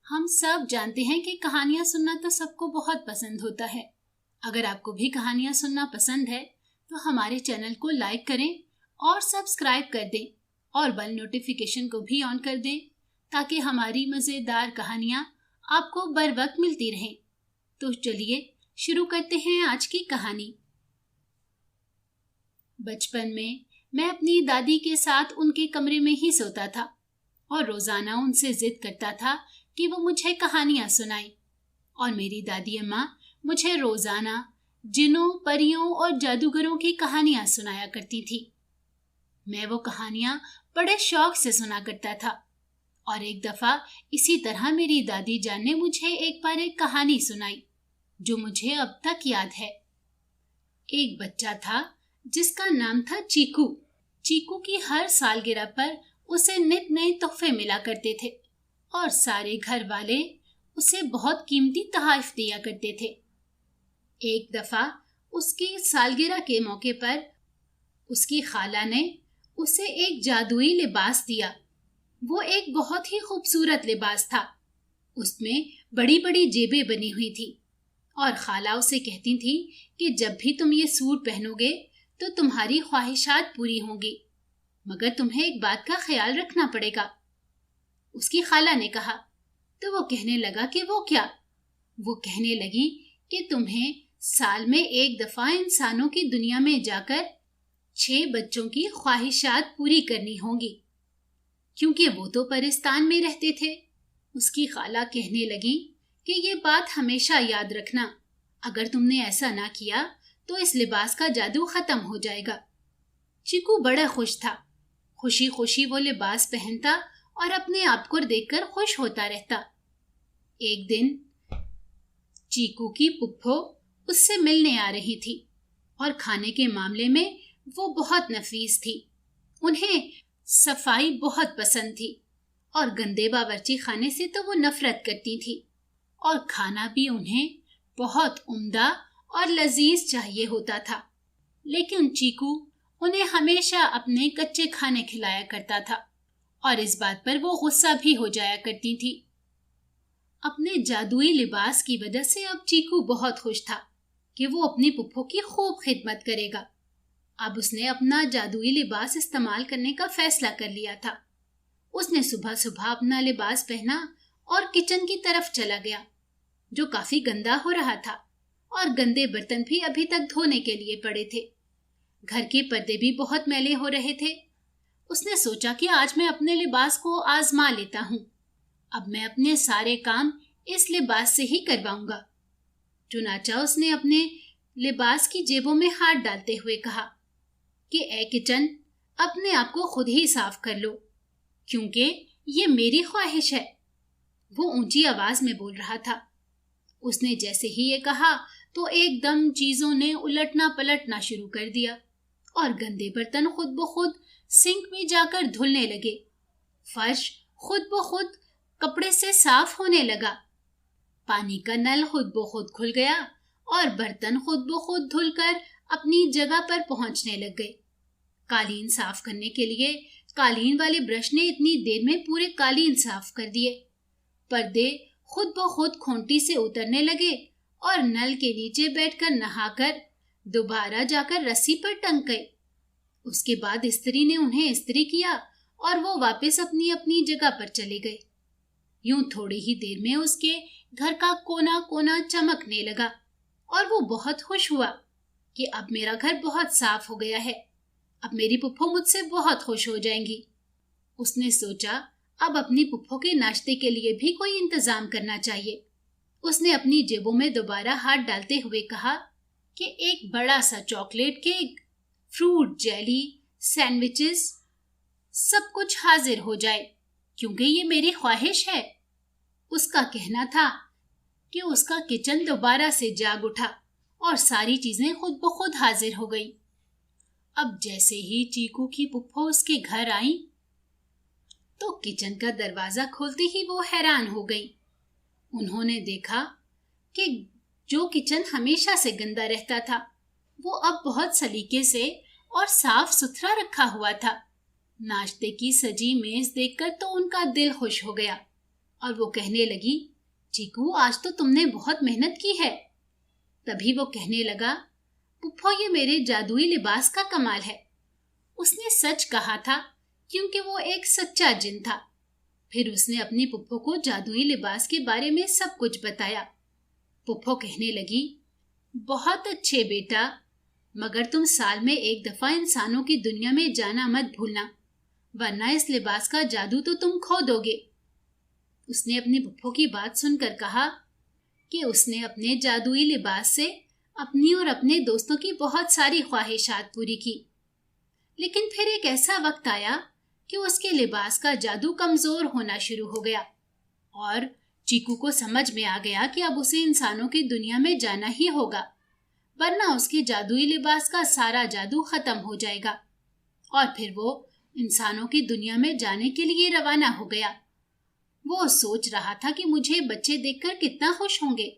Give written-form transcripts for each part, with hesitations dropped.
हम सब जानते हैं कि कहानियां सुनना तो सबको बहुत पसंद होता है। अगर आपको भी कहानियां सुनना पसंद है तो हमारे चैनल को लाइक करें और सब्सक्राइब कर दें और बेल नोटिफिकेशन को भी ऑन कर दें ताकि हमारी मज़ेदार कहानियां आपको बर वक्त मिलती रहें। तो चलिए शुरू करते हैं आज की कहानी। बचपन में मैं अपनी दादी के साथ उनके कमरे में ही सोता था और रोजाना उनसे जिद करता था कि वो मुझे कहानियां सुनाए। और मेरी दादी अम्मा मुझे रोजाना जिन्नों, परियों और जादूगरों की कहानियां सुनाया करती थी। मैं वो कहानियां बड़े शौक से सुना करता था और एक दफा इसी तरह मेरी दादी जान ने मुझे एक बार एक कहानी सुनाई जो मुझे अब तक याद है। एक बच्चा था जिसका नाम था चीकू। चीकू की हर सालगिरह पर उसे नित नए तोहफे मिला करते थे और सारे घर वाले उसे बहुत कीमती तोहफे दिया करते थे। एक दफा उसकी सालगिरह के मौके पर उसकी खाला ने उसे एक जादुई लिबास दिया। वो एक बहुत ही खूबसूरत लिबास था। उसमें बड़ी बड़ी जेबें बनी हुई थी और खाला उसे कहती थी कि जब भी तुम ये सूट पहनोगे तो तुम्हारी ख्वाहिशात पूरी होंगी, मगर तुम्हें एक बात का ख्याल रखना पड़ेगा। उसकी खाला ने कहा तो वो कहने लगा कि वो क्या? वो कहने लगी कि तुम्हें साल में एक दफा इंसानों की दुनिया में जाकर 6 बच्चों की ख्वाहिशात पूरी करनी होंगी, क्योंकि वो तो परिस्तान में रहते थे। उसकी खाला कहने लगी कि ये बात हमेशा याद रखना, अगर तुमने ऐसा ना किया तो इस लिबास का जादू खत्म हो जाएगा। चीकू बड़ा खुश था। खुशी खुशी वो लिबास पहनता और अपने आप को देखकर खुश होता रहता। एक दिन चीकू की पुप्पो उससे मिलने आ रही थी और खाने के मामले में वो बहुत नफीस थी। उन्हें सफाई बहुत पसंद थी और गंदे बावर्ची खाने से तो वो नफरत करती थी और खाना भी उन्हें बहुत उम्दा और लजीज चाहिए होता था। लेकिन चीकू उन्हें हमेशा अपने कच्चे खाने खिलाया करता था और इस बात पर वो गुस्सा भी हो जाया करती थी। अपने जादुई लिबास की वजह से अब चीकू बहुत खुश था कि वो अपनी पुप्पो की खूब खिदमत करेगा। अब उसने अपना जादुई लिबास इस्तेमाल करने का फैसला कर लिया था। उसने सुबह सुबह अपना लिबास पहना और किचन की तरफ चला गया, जो काफी गंदा हो रहा था और गंदे बर्तन भी अभी तक धोने के लिए पड़े थे। घर के पर्दे भी बहुत मैले हो रहे थे। उसने सोचा कि आज मैं अपने लिबास को आजमा लेता हूँ। अब मैं अपने सारे काम इस लिबास से ही करवाऊंगा। चुनाचा उसने अपने लिबास की जेबों में हाथ डालते हुए कहा कि ए किचन, अपने आप को खुद ही साफ कर लो, क्योंकि ये मेरी ख्वाहिश है। वो ऊंची आवाज में बोल रहा था। उसने जैसे ही ये कहा तो एकदम चीजों ने उलटना पलटना शुरू कर दिया और गंदे बर्तन खुद ब खुद सिंक में जाकर धुलने लगे। फर्श खुद ब खुद कपड़े से साफ होने लगा। पानी का नल खुद ब खुद खुल गया और बर्तन खुद ब खुद धुलकर अपनी जगह पर पहुंचने लग गए। कालीन साफ करने के लिए कालीन वाले ब्रश ने इतनी देर में पूरे कालीन साफ कर दिए। पर्दे खुद ब खुद खूंटी से उतरने लगे और नल के नीचे बैठकर नहाकर दोबारा जाकर रस्सी पर टंग गए। उसके बाद स्त्री ने उन्हें इस्त्री किया और वो वापस अपनी अपनी जगह पर चले गए। यूं थोड़ी ही देर में उसके घर का कोना कोना चमकने लगा और वो बहुत खुश हुआ कि अब मेरा घर बहुत साफ हो गया है। अब मेरी पुप्पो मुझसे बहुत खुश हो जाएंगी। उसने सोचा अब अपनी पुप्पो के नाश्ते के लिए भी कोई इंतजाम करना चाहिए। उसने अपनी जेबों में दोबारा हाथ डालते हुए कहा कि एक बड़ा सा chocolate cake, fruit jelly, sandwiches, सब कुछ हाजिर हो जाए, क्योंकि ये मेरी ख्वाहिश है। उसका कहना था कि उसका किचन दोबारा से जाग उठा और सारी चीजें खुद ब खुद हाजिर हो गई। अब जैसे ही चीकू की पुप्पो उसके घर आई तो किचन का दरवाजा खोलते ही वो हैरान हो गई। उन्होंने देखा कि जो किचन हमेशा से गंदा रहता था वो अब बहुत सलीके से और साफ सुथरा रखा हुआ था। नाश्ते की सजी मेज देखकर तो उनका दिल खुश हो गया और वो कहने लगी, चीकू आज तो तुमने बहुत मेहनत की है। तभी वो कहने लगा, पुप्पो ये मेरे जादुई लिबास का कमाल है। उसने सच कहा था क्योंकि वो एक सच्चा जिन था। फिर उसने अपनी पुप्पो को जादुई लिबास के बारे में सब कुछ बताया। पुप्पो कहने लगी, बहुत अच्छे बेटा, मगर तुम साल में एक दफा इंसानों की दुनिया में जाना मत भूलना, वरना इस लिबास का जादू तो तुम खो दोगे। उसने अपनी पुप्पो की बात सुनकर कहा कि उसने अपने जादुई लिबास से अपनी और अपने दोस्तों की बहुत सारी ख्वाहिशात पूरी की, लेकिन फिर एक ऐसा वक्त आया कि उसके लिबास का जादू कमजोर होना शुरू हो गया और चीकू को समझ में आ गया कि अब उसे इंसानों की दुनिया में जाना ही होगा, वरना उसके जादुई लिबास का सारा जादू खत्म हो जाएगा। और फिर वो इंसानों की दुनिया में जाने के लिए रवाना हो गया। वो सोच रहा था कि मुझे बच्चे देखकर कितना खुश होंगे,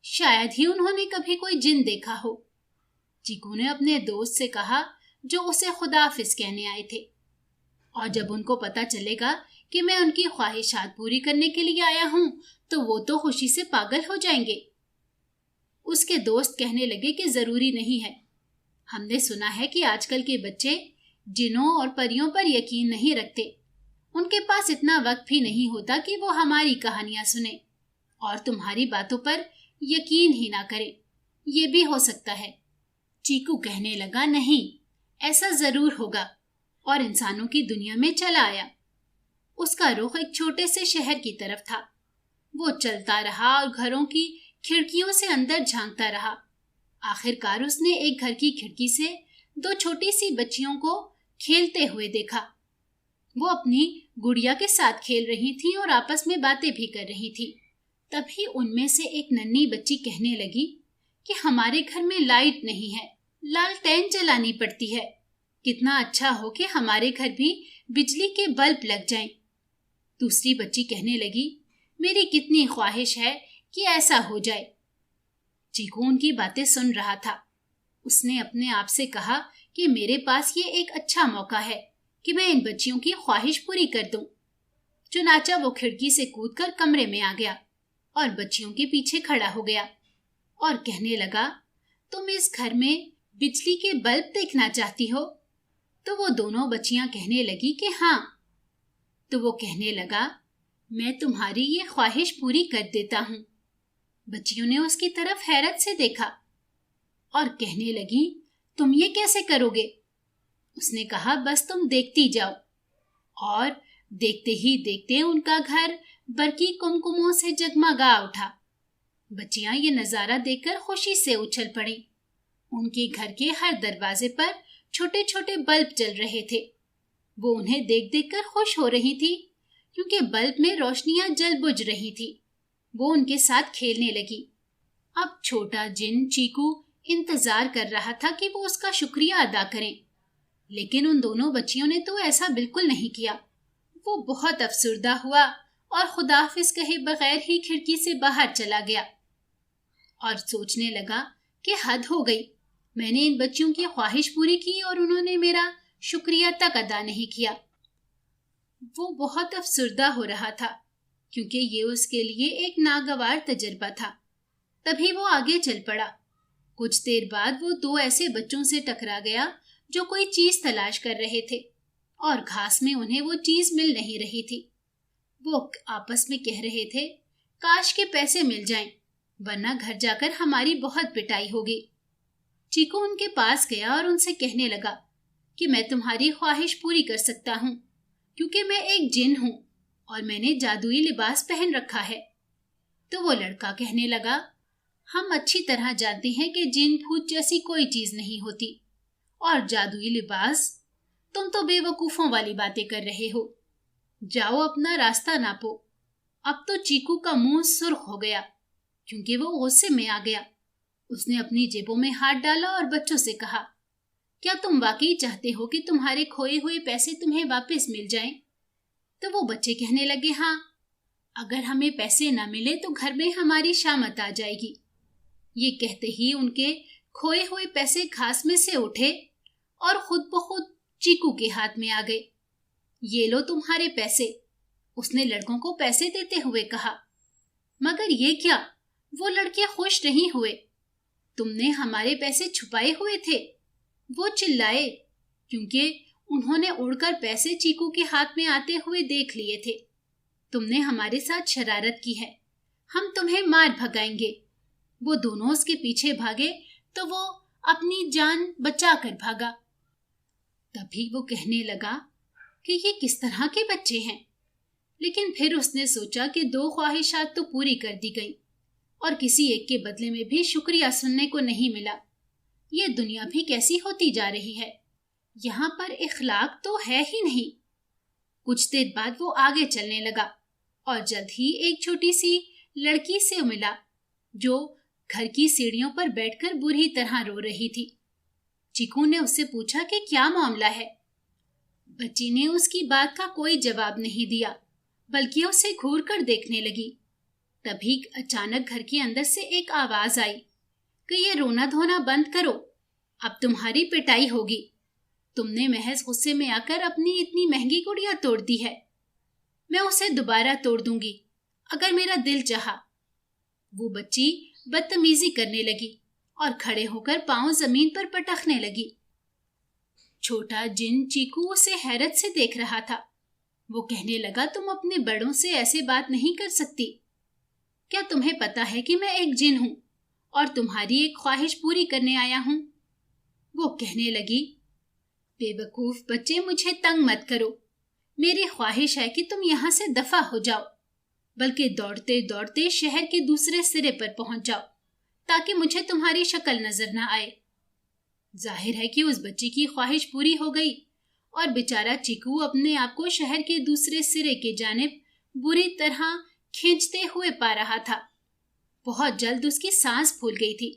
शायद ही उन्होंने कभी कोई जिन देखा हो। चीकू ने अपने दोस्त से कहा जो उसे खुदाफिज कहने आए थे, और जब उनको पता चलेगा कि मैं उनकी ख्वाहिशात पूरी करने के लिए आया हूं तो वो तो खुशी से पागल हो जाएंगे। उसके दोस्त कहने लगे कि जरूरी नहीं है, हमने सुना है कि आजकल के बच्चे जिनों और परियों पर यकीन नहीं रखते, उनके पास इतना वक्त भी नहीं होता कि वो हमारी कहानियां सुने और तुम्हारी बातों पर यकीन ही ना करें। ये भी हो सकता है। चीकू कहने लगा, नहीं, ऐसा जरूर होगा, और इंसानों की दुनिया में चला आया। उसका रुख एक छोटे से शहर की तरफ था। वो चलता रहा और घरों की खिड़कियों से अंदर झांकता रहा। आखिरकार उसने एक घर की खिड़की से दो छोटी सी बच्चियों को खेलते हुए देखा। वो अपनी गुड़िया के साथ खेल रही थी और आपस में बातें भी कर रही थी। तभी उनमें से एक नन्ही बच्ची कहने लगी कि हमारे घर में लाइट नहीं है, लालटेन जलानी पड़ती है। कितना अच्छा हो कि हमारे घर भी बिजली के बल्ब लग जाएं। दूसरी बच्ची कहने लगी, मेरी कितनी ख्वाहिश है कि ऐसा हो जाए। चीकू उनकी बातें सुन रहा था। उसने अपने आप से कहा कि मेरे पास ये एक अच्छा मौका है कि मैं इन बच्चियों की ख्वाहिश पूरी कर दूं। चुनाचा वो खिड़की से कूदकर कमरे में आ गया और बच्चियों के पीछे खड़ा हो गया और कहने लगा, तुम इस घर में बिजली के बल्ब देखना चाहती हो? तो वो दोनों बच्चियां कहने लगी कि हाँ। तो वो कहने लगा, मैं तुम्हारी ये ख्वाहिश पूरी कर देता हूं। बच्चियों ने उसकी तरफ हैरत से देखा और कहने लगी, तुम ये कैसे करोगे? उसने कहा, बस तुम देखती जाओ। और देखते ही देखते उनका घर बरकी कुमकुमों से जगमगा उठा। बच्चियां ये नजारा देखकर खुशी से उछल पड़ी। उनके घर के हर दरवाजे पर छोटे छोटे बल्ब जल रहे थे। वो उन्हें देख देख कर खुश हो रही थी क्योंकि बल्ब में रोशनियां जल बुझ रही थी। वो उनके साथ खेलने लगी। अब छोटा जिन चीकू इंतजार कर रहा था कि वो उसका शुक्रिया अदा करें, लेकिन उन दोनों बच्चियों ने तो ऐसा बिल्कुल नहीं किया। वो बहुत अफसुर्दा हुआ और खुदाफिज कहे बगैर ही खिड़की से बाहर चला गया और सोचने लगा कि हद हो गई, मैंने इन बच्चियों की ख्वाहिश पूरी की और उन्होंने मेरा शुक्रिया तक अदा नहीं किया। वो बहुत अफसुर्दा हो रहा था क्योंकि ये उसके लिए एक नागवार तजर्बा था। तभी वो आगे चल पड़ा। कुछ देर बाद वो दो ऐसे बच्चों से टकरा गया जो कोई चीज तलाश कर रहे थे और घास में उन्हें वो चीज मिल नहीं रही थी। वो आपस में कह रहे थे, काश के पैसे मिल जाएं, वरना घर जाकर हमारी बहुत पिटाई होगी। चीकू उनके पास गया और उनसे कहने लगा कि मैं तुम्हारी ख्वाहिश पूरी कर सकता हूँ क्योंकि मैं एक जिन हूँ और मैंने जादुई लिबास पहन रखा है। तो वो लड़का कहने लगा, हम अच्छी तरह जानते हैं कि जिन भूत जैसी कोई चीज नहीं होती, और जादुई लिबास, तुम तो बेवकूफों वाली बातें कर रहे हो। जाओ अपना रास्ता नापो। अब तो चीकू का मुंह सुर्ख हो गया क्योंकि वो गुस्से में आ गया। उसने अपनी जेबों में हाथ डाला और बच्चों से कहा, क्या तुम वाकई चाहते हो कि तुम्हारे खोए हुए पैसे तुम्हें वापस मिल जाएं? तो वो बच्चे कहने लगे, हाँ, अगर हमें पैसे न मिले तो घर में हमारी शामत आ जाएगी। ये कहते ही उनके खोए हुए पैसे घास में से उठे और खुद ब खुद चीकू के हाथ में आ गए। ये लो तुम्हारे पैसे। उसने लड़कों को पैसे देते हुए कहा। मगर ये क्या, वो लड़के खुश नहीं हुए। तुमने हमारे पैसे छुपाए हुए थे, वो चिल्लाए, क्योंकि उन्होंने उड़कर पैसे चीकू के हाथ में आते हुए देख लिए थे। तुमने हमारे साथ शरारत की है, हम तुम्हें मार भगाएंगे। वो दोनों उसके पीछे भागे तो वो अपनी जान बचा कर भागा। तभी वो कहने लगा कि ये किस तरह के बच्चे हैं। लेकिन फिर उसने सोचा कि 2 ख्वाहिशात तो पूरी कर दी गई और किसी एक के बदले में भी शुक्रिया सुनने को नहीं मिला। ये दुनिया भी कैसी होती जा रही है, यहाँ पर इखलाक तो है ही नहीं। कुछ देर बाद वो आगे चलने लगा और जल्द ही एक छोटी सी लड़की से मिला जो घर की सीढ़ियों पर बैठकर बुरी तरह रो रही थी। चीकू ने उससे पूछा कि क्या मामला है। बच्ची ने उसकी बात का कोई जवाब नहीं दिया, बल्कि उसे घूर कर देखने लगी। तभी अचानक घर के अंदर से एक आवाज आई कि ये रोना धोना बंद करो, अब तुम्हारी पिटाई होगी। तुमने महज गुस्से में आकर अपनी इतनी महंगी गुड़िया तोड़ दी है। मैं उसे दोबारा तोड़ दूंगी अगर मेरा दिल चाहा। वो बच्ची बदतमीजी करने लगी और खड़े होकर पांव जमीन पर पटकने लगी। छोटा जिन चीकू उसे हैरत से देख रहा था। वो कहने लगा, तुम अपने बड़ों से ऐसे बात नहीं कर सकती। क्या तुम्हें पता है कि मैं एक जिन हूं और तुम्हारी एक ख्वाहिश पूरी करने आया हूं? वो कहने लगी, बेवकूफ बच्चे, मुझे तंग मत करो। मेरी ख्वाहिश है कि तुम यहाँ से दफा हो जाओ, बल्कि दौड़ते दौड़ते शहर के दूसरे सिरे पर पहुंच जाओ ताकि मुझे तुम्हारी शक्ल नजर न आए। जाहिर है कि उस बच्ची की ख्वाहिश पूरी हो गई और बेचारा चीकू अपने आप को शहर के दूसरे सिरे की जानिब बुरी तरह खींचते हुए पा रहा था। बहुत जल्द उसकी सांस फूल गई थी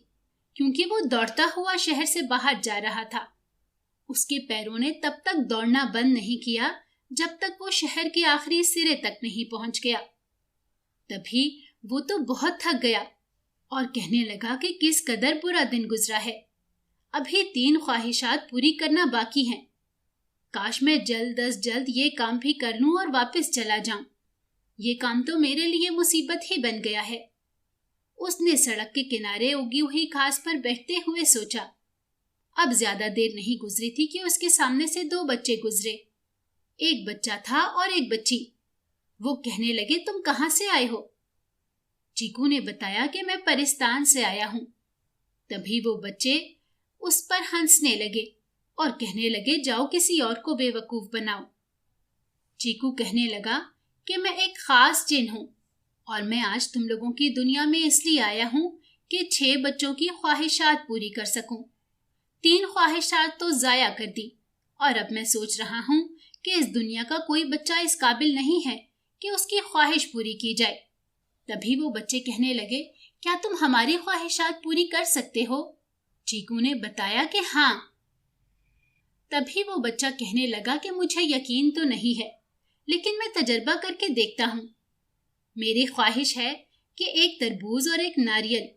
क्योंकि वो दौड़ता हुआ शहर से बाहर जा रहा था। उसके पैरों ने तब तक दौड़ना बंद नहीं किया जब तक वो शहर के आखिरी सिरे तक नहीं पहुंच गया। तभी वो तो बहुत थक गया और कहने लगा कि किस कदर बुरा दिन गुजरा है। अभी 3 ख्वाहिशात पूरी करना बाकी हैं। काश मैं जल्द अज जल्द ये काम भी कर लूं और वापस चला जाऊं। ये काम तो मेरे लिए मुसीबत ही बन गया है। उसने सड़क के किनारे उगी हुई घास पर बैठते हुए सोचा। अब ज्यादा देर नहीं गुजरी थी कि उसके सामने से 2 बच्चे गुजरे। एक बच्चा था और एक बच्ची। वो कहने लगे, तुम कहाँ से आए हो? चीकू ने बताया कि मैं परिस्तान से आया हूं। तभी वो बच्चे उस पर हंसने लगे और कहने लगे, जाओ किसी और को बेवकूफ बनाओ। चीकू कहने लगा कि मैं एक खास जिन हूं और मैं आज तुम लोगों की दुनिया में इसलिए आया हूं कि 6 बच्चों की ख्वाहिशात पूरी कर सकूं। 3 ख्वाहिशात तो जाया कर दी और अब मैं सोच रहा हूं कि इस दुनिया का कोई बच्चा इस काबिल नहीं है कि उसकी ख्वाहिश पूरी की जाए। तभी वो बच्चे कहने लगे, क्या तुम हमारी ख्वाहिशात पूरी कर सकते हो? चीकू ने बताया कि हाँ। तभी वो बच्चा कहने लगा कि मुझे यकीन तो नहीं है, लेकिन मैं तजर्बा करके देखता हूँ। मेरी ख्वाहिश है कि एक तरबूज और एक नारियल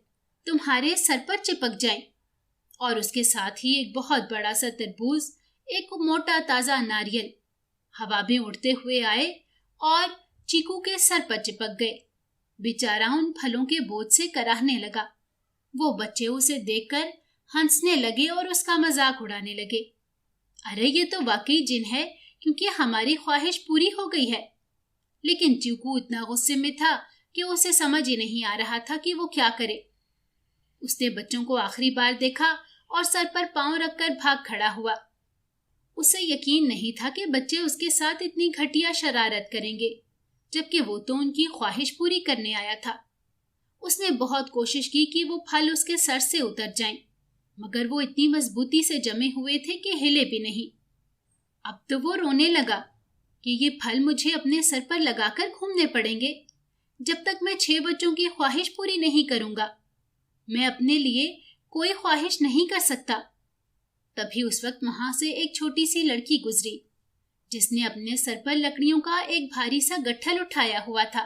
तुम्हारे सर पर चिपक जाएं और उसके साथ ही एक बहुत बड़ा सा तरबूज, एक मोटा ताज़ा नारियल हवा में उड़ते हुए आए और चीकू के सर पर चिपक गए। बेचारा उन फलों के बोझ से कराहने लगा। वो बच्चे उसे देखकर हंसने लगे और उसका मजाक उड़ाने लगे। अरे ये तो वाकई जिन है, क्योंकि हमारी ख्वाहिश पूरी हो गई है। लेकिन चीकू इतना गुस्से में था कि उसे समझ ही नहीं आ रहा था कि वो क्या करे। उसने बच्चों को आखिरी बार देखा और सर पर पांव रखकर भाग खड़ा हुआ। उसे यकीन नहीं था कि बच्चे उसके साथ इतनी घटिया शरारत करेंगे, जबकि वो तो उनकी ख्वाहिश पूरी करने आया था। उसने बहुत कोशिश की कि वो फल उसके सर से उतर जाएं, मगर वो इतनी मजबूती से जमे हुए थे कि हिले भी नहीं। अब तो वो रोने लगा कि ये फल मुझे अपने सर पर लगाकर घूमने पड़ेंगे जब तक मैं 6 बच्चों की ख्वाहिश पूरी नहीं करूंगा। मैं अपने लिए कोई ख्वाहिश नहीं कर सकता। तभी उस वक्त वहां से एक छोटी सी लड़की गुजरी जिसने अपने सर पर लकड़ियों का एक भारी सा गट्ठल उठाया हुआ था।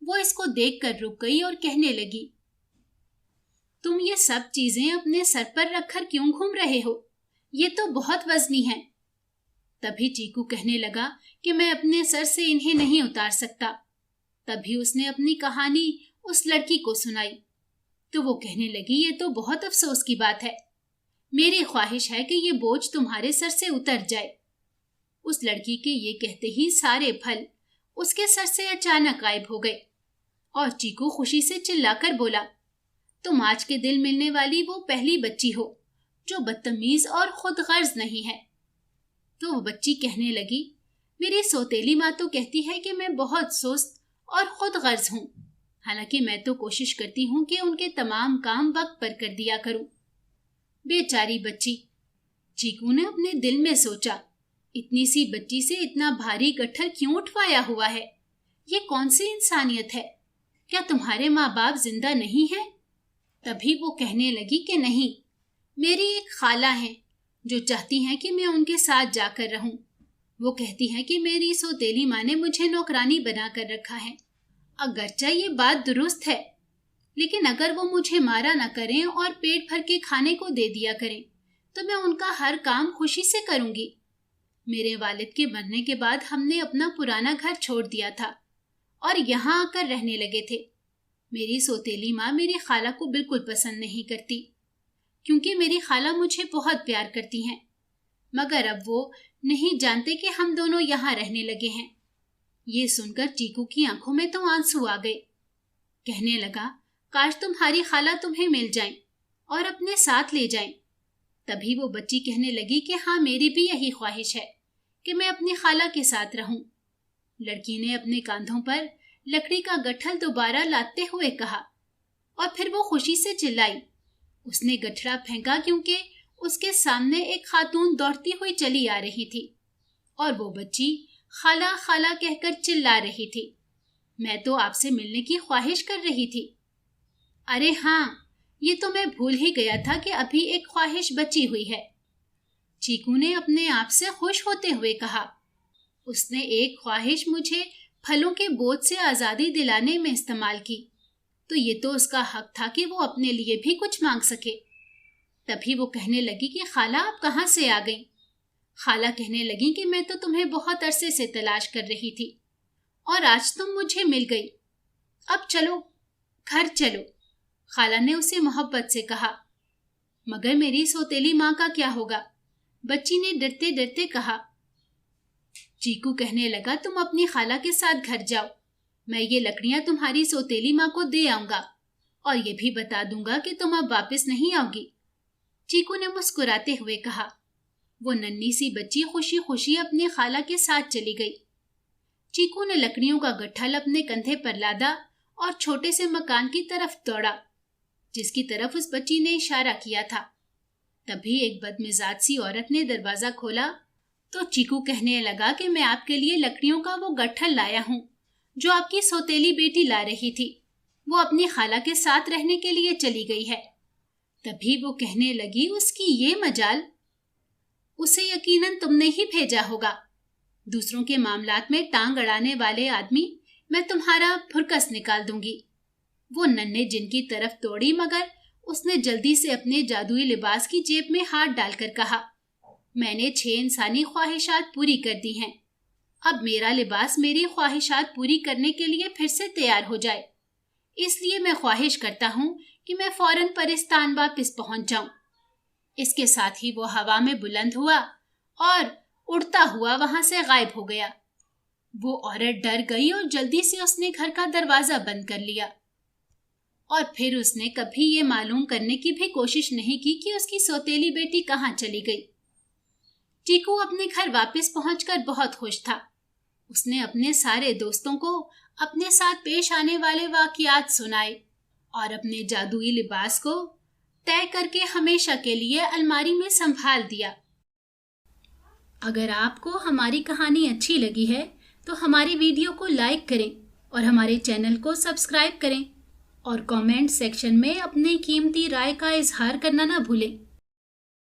वो इसको देखकर रुक गई और कहने लगी, तुम ये सब चीजें अपने सर पर रखकर क्यों घूम रहे हो? ये तो बहुत वजनी है। तभी चीकू कहने लगा कि मैं अपने सर से इन्हें नहीं उतार सकता। तभी उसने अपनी कहानी उस लड़की को सुनाई तो वो कहने लगी, ये तो बहुत अफसोस की बात है। मेरी ख्वाहिश है कि ये बोझ तुम्हारे सर से उतर जाए। उस लड़की के ये कहते ही सारे फल उसके सर से अचानक गायब हो गए और चीकू खुशी से चिल्लाकर बोला, तुम आज के दिल मिलने वाली वो पहली बच्ची हो जो बदतमीज और खुद गर्ज नहीं है। तो वो बच्ची कहने लगी, मेरी सौतेली माँ तो कहती है कि मैं बहुत सुस्त और खुद गर्ज हूँ, हालांकि मैं तो कोशिश करती हूँ कि उनके तमाम काम वक्त पर कर दिया करूँ। बेचारी बच्ची। चीकू ने अपने दिल में सोचा, इतनी सी बच्ची से इतना भारी गट्ठर क्यों उठवाया हुआ है? ये कौन सी इंसानियत है? क्या तुम्हारे माँ बाप जिंदा नहीं हैं? तभी वो कहने लगी कि नहीं, मेरी एक खाला है जो चाहती हैं कि मैं उनके साथ जाकर रहूं। वो कहती हैं कि मेरी सौतेली माँ ने मुझे नौकरानी बना कर रखा है। अगरचे ये बात दुरुस्त है, लेकिन अगर वो मुझे मारा न करें और पेट भर के खाने को दे दिया करें तो मैं उनका हर काम खुशी से करूंगी। मेरे वालिद के मरने के बाद हमने अपना पुराना घर छोड़ दिया था और यहाँ आकर रहने लगे थे। मेरी सौतेली माँ मेरी खाला को बिल्कुल पसंद नहीं करती क्योंकि मेरी खाला मुझे बहुत प्यार करती हैं, मगर अब वो नहीं जानते कि हम दोनों यहाँ रहने लगे हैं। ये सुनकर चीकू की आंखों में तो आंसू आ गए। कहने लगा, काश तुम्हारी खाला तुम्हें मिल जाएं और अपने साथ ले जाएं। तभी वो बच्ची कहने लगी कि हाँ, मेरी भी यही ख्वाहिश है कि मैं अपनी खाला के साथ रहूं। लड़की ने अपने कांधों पर लकड़ी का गट्ठल दोबारा लादते हुए कहा और फिर वो खुशी से चिल्लाई। उसने गठड़ा फेंका क्योंकि उसके सामने एक खातून दौड़ती हुई चली आ रही थी और वो बच्ची खाला खाला कहकर चिल्ला रही थी, मैं तो आपसे मिलने की ख्वाहिश कर रही थी। अरे हाँ, ये तो मैं भूल ही गया था कि अभी एक ख्वाहिश बची हुई है। चीकू ने अपने आप से खुश होते हुए कहा। उसने एक ख्वाहिश मुझे फलों के बोझ से आज़ादी दिलाने में इस्तेमाल की, तो ये तो उसका हक था कि वो अपने लिए भी कुछ मांग सके। तभी वो कहने लगी कि खाला, आप कहाँ से आ गई? खाला कहने लगी कि मैं तो तुम्हें बहुत अरसे से तलाश कर रही थी और आज तुम मुझे मिल गई। अब चलो, घर चलो। खाला ने उसे मोहब्बत से कहा। मगर मेरी सौतेली माँ का क्या होगा? बच्ची ने डरते डरते कहा। चीकू कहने लगा, तुम अपनी खाला के साथ घर जाओ, मैं ये लकड़ियां तुम्हारी सौतेली माँ को दे आऊंगा और ये भी बता दूंगा कि तुम अब वापस नहीं आओगी। चीकू ने मुस्कुराते हुए कहा। वो नन्ही सी बच्ची खुशी खुशी अपनी खाला के साथ चली गई। चीकू ने लकड़ियों का गट्ठल अपने कंधे पर लादा और छोटे से मकान की तरफ दौड़ा जिसकी तरफ उस बच्ची ने इशारा किया था। तभी एक बदमिजाज सी औरत ने दरवाजा खोला तो चीकू कहने लगा कि मैं आपके लिए लकड़ियों का वो गट्ठल लाया हूँ जो आपकी सौतेली बेटी ला रही थी। वो अपनी खाला के साथ रहने के लिए चली गई है। तभी वो कहने लगी, उसकी ये मजाल, उसे यकीनन तुमने ही भेजा होगा। दूसरों के मामलात में टांग अड़ाने वाले आदमी, मैं तुम्हारा फुरकस निकाल दूंगी। वो नन्हे जिन की तरफ दौड़ी, मगर उसने जल्दी से अपने जादुई लिबास की जेब में हाथ डालकर कहा, मैंने 6 इंसानी ख्वाहिशात पूरी कर दी हैं। अब मेरा लिबास मेरी ख्वाहिशात पूरी करने के लिए फिर से तैयार हो जाए, इसलिए मैं ख्वाहिश करता हूँ कि मैं फौरन परिस्तान वापस पहुंच जाऊं। इसके साथ ही वो हवा में बुलंद हुआ और उड़ता हुआ वहां से गायब हो गया। वो औरत डर गई और जल्दी से उसने घर का दरवाजा बंद कर लिया और फिर उसने कभी ये मालूम करने की भी कोशिश नहीं की कि उसकी सौतेली बेटी कहाँ चली गई। चीकू अपने घर वापस पहुंचकर बहुत खुश था। उसने अपने सारे दोस्तों को अपने साथ पेश आने वाले वाकयात सुनाए और अपने जादुई लिबास को तय करके हमेशा के लिए अलमारी में संभाल दिया। अगर आपको हमारी कहानी अच्छी लगी है तो हमारी वीडियो को लाइक करें और हमारे चैनल को सब्सक्राइब करें और कमेंट सेक्शन में अपनी कीमती राय का इजहार करना ना भूलें।